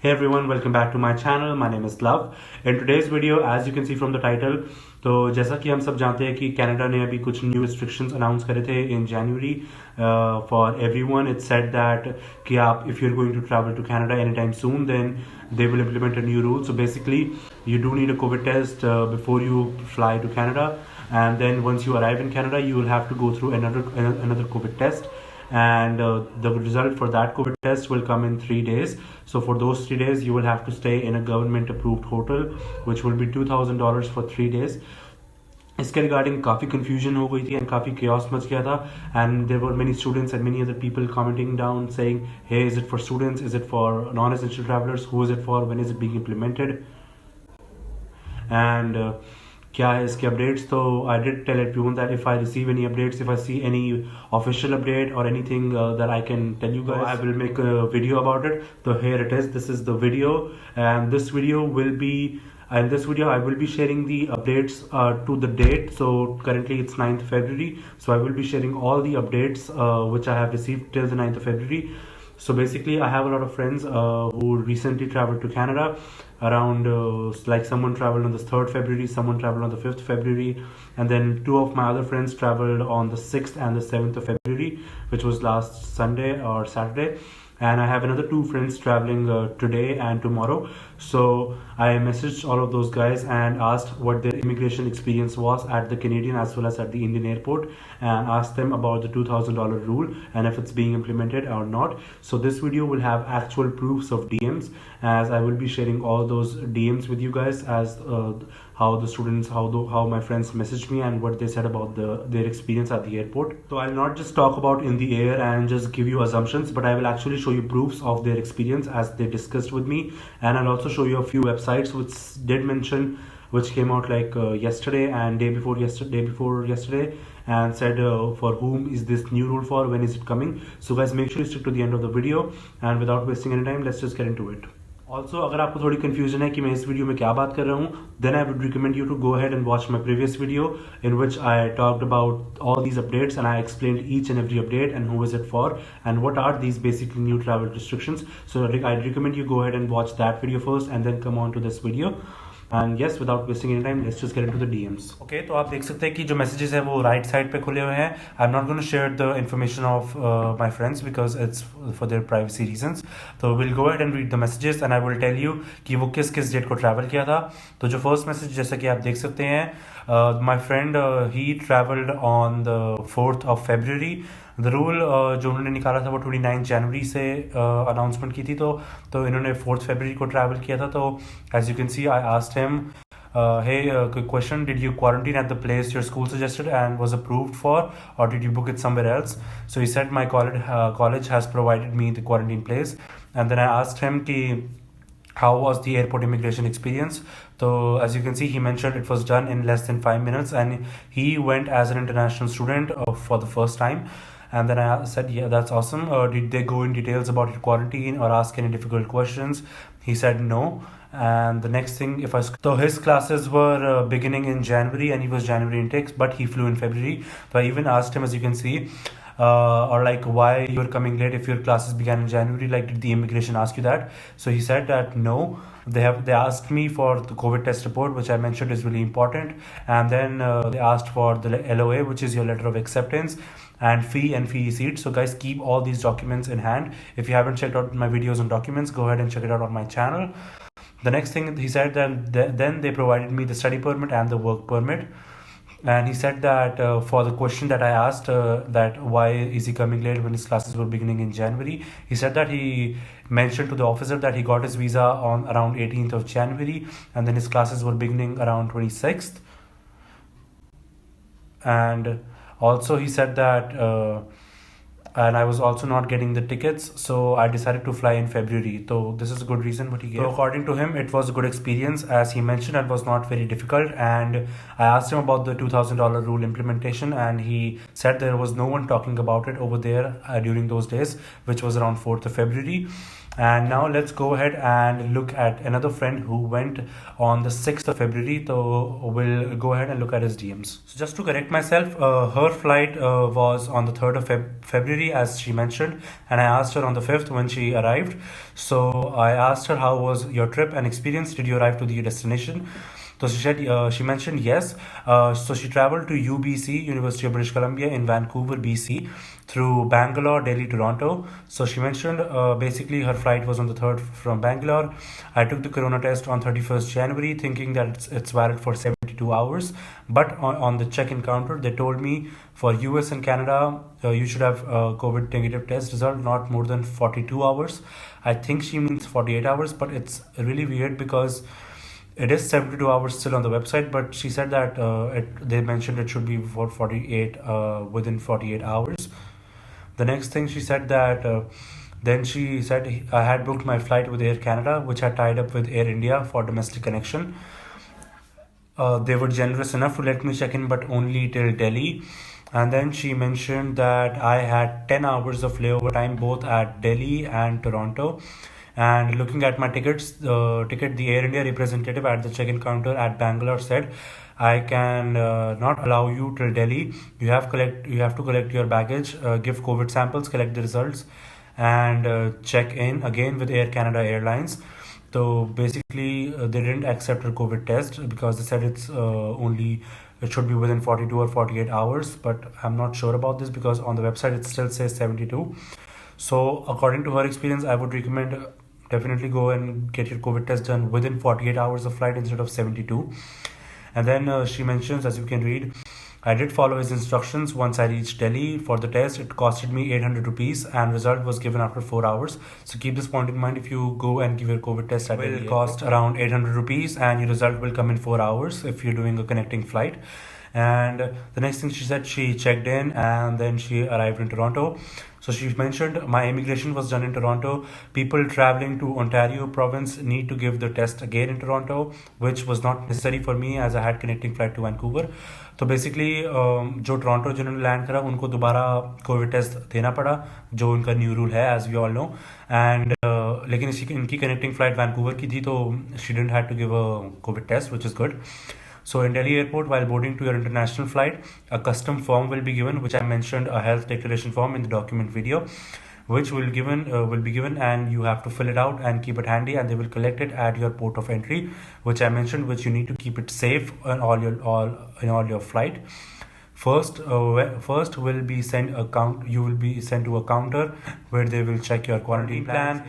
Hey everyone, welcome back to my channel. My name is Love. In today's video, as you can see from the title, तो जैसा कि हम सब जानते हैं कि कनाडा ने अभी कुछ न्यू रिस्ट्रिक्शंस अनाउंस करे थे in January for everyone. It said that कि आप if you are going to travel to Canada any time soon then they will implement a new rule. So basically you do need a COVID test before you fly to Canada, and then once you arrive in Canada you will have to go through another COVID test, and the result for that COVID test will come in 3 days. So for those 3 days you will have to stay in a government approved hotel, which will be $2,000 for 3 days. इसके regarding काफ़ी confusion हो गई थी and काफ़ी chaos मच गया था, and there were many students and many other people commenting down saying hey is it for students, is it for non essential travellers, who is it for, when is it being implemented, and क्या है इसके updates. तो I did tell everyone that if I receive any updates, if I see any official update और anything that I can tell you guys, I will make a video about it. तो here it is, this is the video, and this video will be in this video I will be sharing the updates to the date. So currently it's 9th February, so I will be sharing all the updates which I have received till the 9th of February. So basically I have a lot of friends who recently traveled to Canada around like someone traveled on the 3rd February, someone traveled on the 5th February, and then 2 of my other friends traveled on the 6th and the 7th of February, which was last Sunday or Saturday. And I have another 2 friends traveling today and tomorrow. So I messaged all of those guys and asked what their immigration experience was at the Canadian as well as at the Indian airport, and asked them about the $2,000 rule and if it's being implemented or not. So this video will have actual proofs of DMs, as I will be sharing all those DMs with you guys, as how the students, how my friends messaged me and what they said about their experience at the airport. So I'll not just talk about in the air and just give you assumptions, but I will actually show you proofs of their experience as they discussed with me, and I'll also show you a few websites which did mention, which came out like yesterday and day before yesterday, and said for whom is this new rule for, when is it coming. So guys, make sure you stick to the end of the video, and without wasting any time, let's just get into it. Also, अगर आपको थोड़ी confusion है कि मैं इस video में क्या बात कर रहा हूँ, then I would recommend you to go ahead and watch my previous video in which I talked about all these updates and I explained each and every update and who is it for and what are these basically new travel restrictions. So I'd recommend you go ahead and watch that video first and then come on to this video. And yes, without wasting any time, let's just get into the DMs. Okay, तो आप देख सकते हैं कि जो messages हैं वो right side पे खुले हुए हैं. I'm not going to share the information of my friends because it's for their privacy reasons. So we'll go ahead and read the messages and I will tell you कि वो किस date को travel किया था. तो जो first message जैसा कि आप देख सकते हैं, my friend he traveled on the 4th of February. The rule जो उन्होंने निकाला था वो 29 जनवरी से अनाउंसमेंट की थी, तो इन्होंने 4th फरवरी को ट्रैवल किया था. तो as you can see I asked him, hey, quick question, did you quarantine at the place your school suggested and was approved for, or did you book it somewhere else? So he said my college has provided me the quarantine place. And then I asked him ki how was the airport immigration experience. So as you can see, he mentioned it was done in less than 5 minutes and he went as an international student for the first time. And then I said, yeah, that's awesome. Did they go in details about your quarantine or ask any difficult questions? He said no. And the next thing, so his classes were beginning in January and he was January intakes, but he flew in February. So I even asked him, as you can see, or like why you're coming late if your classes began in January, like did the immigration ask you that? So he said that no, they asked me for the COVID test report, which I mentioned is really important, and then they asked for the LOA, which is your letter of acceptance, and fee and fee receipt. So guys, keep all these documents in hand. If you haven't checked out my videos on documents, go ahead and check it out on my channel. The next thing he said, that then they provided me the study permit and the work permit. And he said that for the question that I asked, that why is he coming late when his classes were beginning in January, he said that he mentioned to the officer that he got his visa on around 18th of January and then his classes were beginning around 26th. And also he said that and I was also not getting the tickets, so I decided to fly in February. So this is a good reason what he gave. So according to him, it was a good experience, as he mentioned it was not very difficult. And I asked him about the $2,000 rule implementation, and he said there was no one talking about it over there during those days, which was around 4th of February. And now let's go ahead and look at another friend who went on the 6th of February. So we'll go ahead and look at his DMs. So just to correct myself, her flight was on the 3rd of February, as she mentioned, and I asked her on the 5th when she arrived. So I asked her, how was your trip and experience? Did you arrive to the destination? So she said, she mentioned yes. So she traveled to UBC, University of British Columbia in Vancouver, BC, through Bangalore, Delhi, Toronto. So she mentioned basically her flight was on the 3rd from Bangalore. I took the corona test on 31st January, thinking that it's valid for 72 hours. But on the check-in counter, they told me for US and Canada, you should have a COVID negative test result not more than 42 hours. I think she means 48 hours, but it's really weird because it is 72 hours still on the website, but she said that they mentioned it should be for 48 within 48 hours. The next thing she said that then she said I had booked my flight with Air Canada, which had tied up with Air India for domestic connection. They were generous enough to let me check in, but only till Delhi. And then she mentioned that I had 10 hours of layover time both at Delhi and Toronto. And looking at my tickets, the Air India representative at the check-in counter at Bangalore said, I can not allow you till Delhi. You have to collect your baggage, give COVID samples, collect the results, and check in again with Air Canada Airlines. So basically, they didn't accept her COVID test because they said it should be within 42 or 48 hours. But I'm not sure about this because on the website it still says 72. So according to her experience, I would recommend definitely go and get your COVID test done within 48 hours of flight instead of 72. And then she mentions, as you can read, I did follow his instructions. Once I reached Delhi for the test, it costed me 800 rupees and result was given after 4 hours. So keep this point in mind. If you go and give your COVID test at Delhi, it will cost around 800 rupees and your result will come in 4 hours if you're doing a connecting flight. And the next thing she said, she checked in and then she arrived in Toronto. So she mentioned my immigration was done in Toronto. People traveling to Ontario province need to give the test again in Toronto, which was not necessary for me as I had connecting flight to Vancouver. तो basically जो Toronto जिन्होंने land करा उनको दोबारा covid test देना पड़ा, जो उनका न्यू रूल है as we all know. And लेकिन इनकी कनेक्टिंग फ्लाइट वैंकूवर की थी, तो she didn't have to give a covid test, which is good. So in Delhi airport, while boarding to your international flight, a custom form will be given, which I mentioned, a health declaration form in the document video, which will be given, and you have to fill it out and keep it handy, and they will collect it at your port of entry, which I mentioned, which you need to keep it safe on all your flight. First will be you will be sent to a counter where they will check your quarantine plan,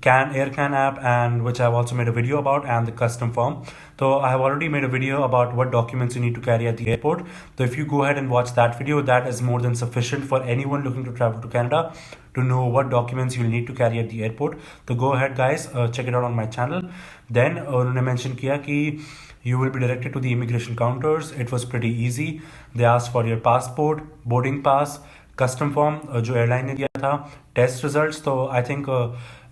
Air app, and which I've also made a video about, and the custom form. So I have already made a video about what documents you need to carry at the airport. So if you go ahead and watch that video, that is more than sufficient for anyone looking to travel to Canada to know what documents you'll need to carry at the airport. So go ahead guys, check it out on my channel. Then उन्होंने mention किया कि you will be directed to the immigration counters. It was pretty easy. They asked for your passport, boarding pass, custom form जो airline ने दिया था, test results. तो I think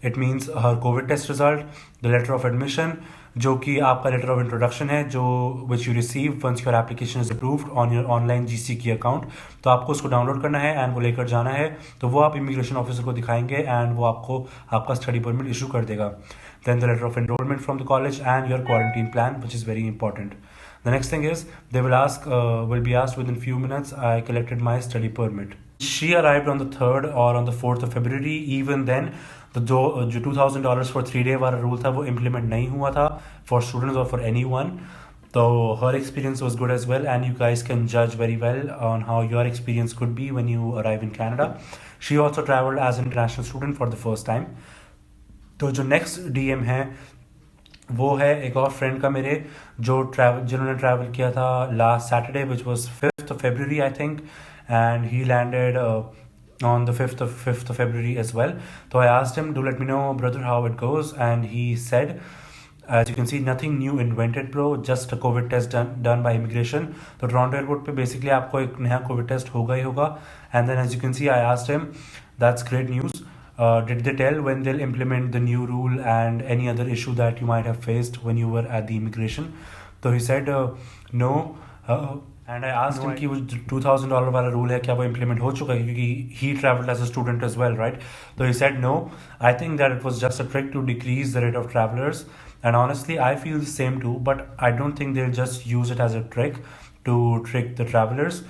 it means her COVID test result, the letter of admission, जो कि आपका letter of introduction है, जो which you receive once your application is approved on your online GCK account. तो आपको उसको डाउनलोड करना है एंड वो लेकर जाना है. तो वो आप इमिग्रेशन ऑफिसर को दिखाएंगे एंड वो आपको आपका स्टडी परमिट इशू कर देगा. Then the letter of enrollment from the college and your quarantine plan, which is very important. The next thing is they will be asked within few minutes. I collected my study permit. She arrived on the 3rd or on the 4th of February. Even then, जो $2,000 for 3 day वाला rule था वो implement नहीं हुआ था for students or for anyone. So her experience was good as well, and you guys can judge very well on how your experience could be when you arrive in Canada. She also traveled as an international student for the first time. तो जो next DM है वो है एक और friend का मेरे, जिन्होंने ट्रैवल किया था last Saturday, which was 5th of February I think, and he landed on the 5th of February as well. So I asked him, do let me know brother how it goes, and he said, as you can see, nothing new invented bro, just a COVID test done by immigration. तो Toronto airport पे basically आपको एक नया covid test होगा ही होगा. And then as you can see I asked him, that's great news. Did they tell when they'll implement the new rule and any other issue that you might have faced when you were at the immigration? So he said, no. And I asked him कि वो $2,000 वाला rule है क्या वो implement हो चुका है, क्योंकि he traveled as a student as well, right? So he said no. I think that it was just a trick to decrease the rate of travelers. And honestly, I feel the same too. But I don't think they'll just use it as a trick to trick the travelers.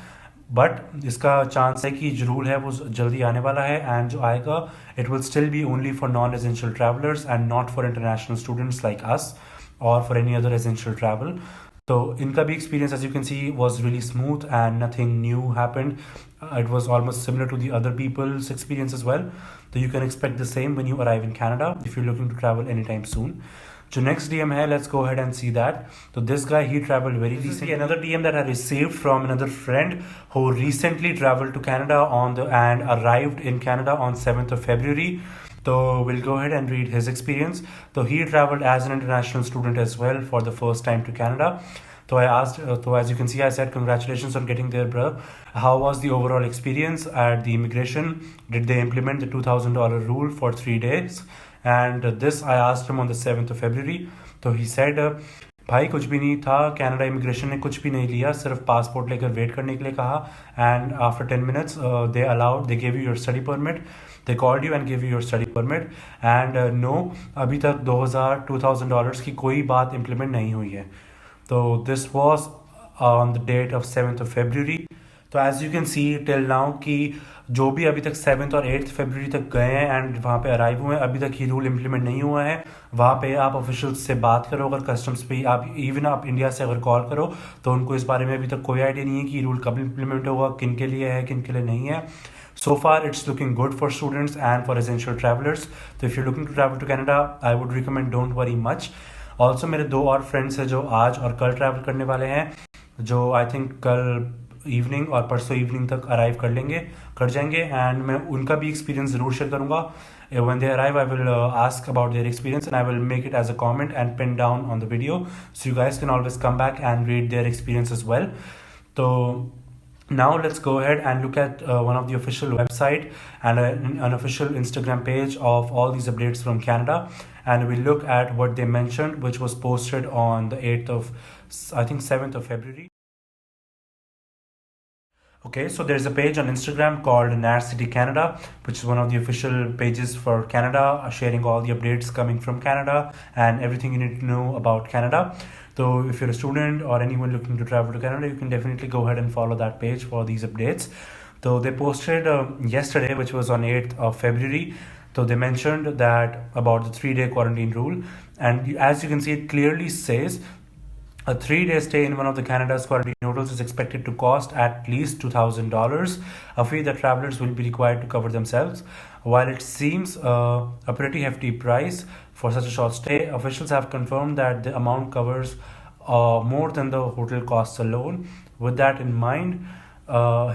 But इसका chance है कि जो rule है वो जल्दी आने वाला है, एंड जो आएगा it will still be only for non essential travellers and not for international students like us or for any other essential travel. तो इनका भी experience as you can see was really smooth and nothing new happened. It was almost similar to the other people's experience as well. So you can expect the same when you arrive in Canada if you're looking to travel anytime soon. So next DM hai, let's go ahead and see that. So this guy, he traveled very recently. Another DM that I received from another friend who recently traveled to Canada and arrived in Canada on 7th of February. So we'll go ahead and read his experience. So he traveled as an international student as well for the first time to Canada. So I asked, so as you can see, I said, congratulations on getting there, bro. How was the overall experience at the immigration? Did they implement the $2,000 rule for 3 days? And this I asked him on the 7th of February. So he said, भाई कुछ भी नहीं था, Canada immigration ने कुछ भी नहीं लिया, सिर्फ पासपोर्ट लेकर वेट करने के लिए कहा. And after 10 minutes they gave you your study permit. They called you and gave you your study permit. And no, अभी तक $2,000 की कोई बात इम्प्लीमेंट नहीं हुई है. तो this was on the date of 7th of February. तो as you can see till now कि जो भी अभी तक 7th और 8th फरवरी तक गए हैं एंड वहाँ पे अराइव हुए हैं, अभी तक ये रूल इम्प्लीमेंट नहीं हुआ है. वहाँ पे आप ऑफिशियल्स से बात करो, अगर कस्टम्स पे आप इवन आप इंडिया से अगर कॉल करो तो उनको इस बारे में अभी तक कोई आइडिया नहीं है कि रूल कब इम्प्लीमेंट होगा, किन के लिए है, किन के लिए नहीं है. So far, it's looking good for students and for essential travelers. So if you're looking to travel to Canada, I would recommend don't worry much. Also, मेरे 2 और फ्रेंड्स हैं जो आज और कल ट्रैवल करने वाले हैं, जो आई थिंक कल इवनिंग और परसों इवनिंग तक अराइव कर जाएंगे. एंड मैं उनका भी एक्सपीरियंस ज़रूर शेयर करूँगा. When they arrive, I will ask about their experience and I will make it as a comment and pin down on the video. So you guys can always come back and read their experience as well. So now let's go ahead and look at one of the official website and an official Instagram page of all these updates from Canada, and we'll look at what they mentioned, which was posted on the 8th of, I think 7th of February. Okay, so there's a page on Instagram called City Canada, which is one of the official pages for Canada, sharing all the updates coming from Canada and everything you need to know about Canada. So if you're a student or anyone looking to travel to Canada, you can definitely go ahead and follow that page for these updates. So they posted yesterday, which was on 8th of February. So they mentioned that about the 3-day quarantine rule. And as you can see, it clearly says a 3-day stay in one of the Canada's quarantine hotels is expected to cost at least $2,000, a fee that travelers will be required to cover themselves. While it seems a pretty hefty price for such a short stay, officials have confirmed that the amount covers more than the hotel costs alone. With that in mind,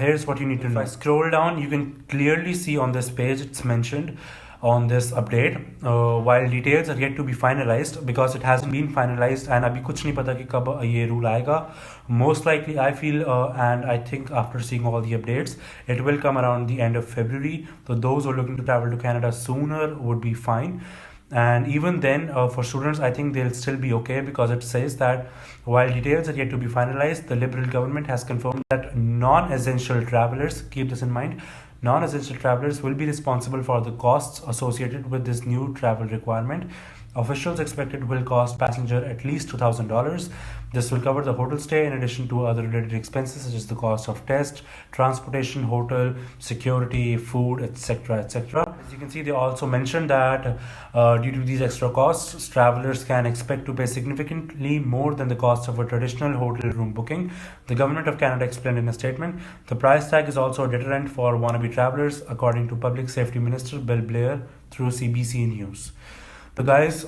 here's what you need to know. If I scroll down, you can clearly see on this page it's mentioned on this update, while details are yet to be finalized because it hasn't been finalized and अभी कुछ नहीं पता कि कब ये rule आएगा. Most likely I feel and I think after seeing all the updates, it will come around the end of February. So those who are looking to travel to Canada sooner would be fine. And even then, for students, I think they'll still be okay because it says that while details are yet to be finalized, the Liberal government has confirmed that non-essential travelers, keep this in mind, non-essential travelers will be responsible for the costs associated with this new travel requirement. Officials expect it will cost passenger at least $2,000. This will cover the hotel stay in addition to other related expenses such as the cost of test, transportation, hotel, security, food, etc. etc. As you can see, they also mentioned that due to these extra costs, travelers can expect to pay significantly more than the cost of a traditional hotel room booking. The Government of Canada explained in a statement, the price tag is also a deterrent for wannabe travelers, according to Public Safety Minister Bill Blair through CBC News. So guys,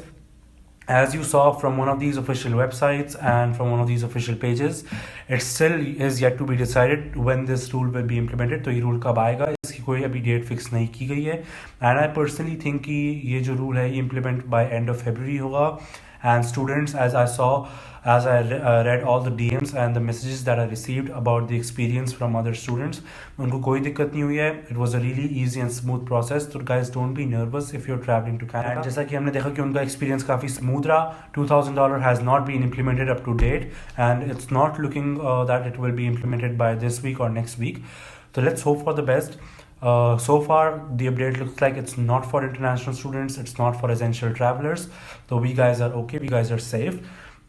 as you saw from one of these official websites and from one of these official pages, it still is yet to be decided when this rule will be implemented. तो ये rule कब आएगा इसकी कोई अभी date fix नहीं की गई है. And I personally think कि ये जो rule है ये implement by end of February होगा. and students, as I read all the DMs and the messages that I received about the experience from other students, उनको कोई दिक्कत नहीं हुई है. It was a really easy and smooth process. So guys, don't be nervous if you're traveling to Canada. And जैसा कि हमने देखा कि उनका experience काफ़ी smooth रहा. $2,000 has not been implemented up to date, and it's not looking that it will be implemented by this week or next week. So let's hope for the best. So far, the update looks like it's not for international students, it's not for essential travelers. So we guys are okay, we guys are safe.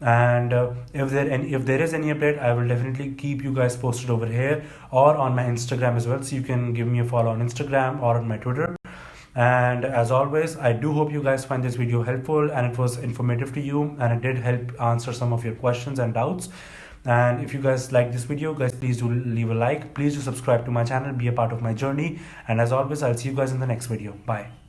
And if there is any update, I will definitely keep you guys posted over here or on my Instagram as well. So you can give me a follow on Instagram or on my Twitter. And as always, I do hope you guys find this video helpful and it was informative to you, and it did help answer some of your questions and doubts. And if you guys like this video, guys, please do leave a like, please do subscribe to my channel, be a part of my journey, and as always, I'll see you guys in the next video. Bye.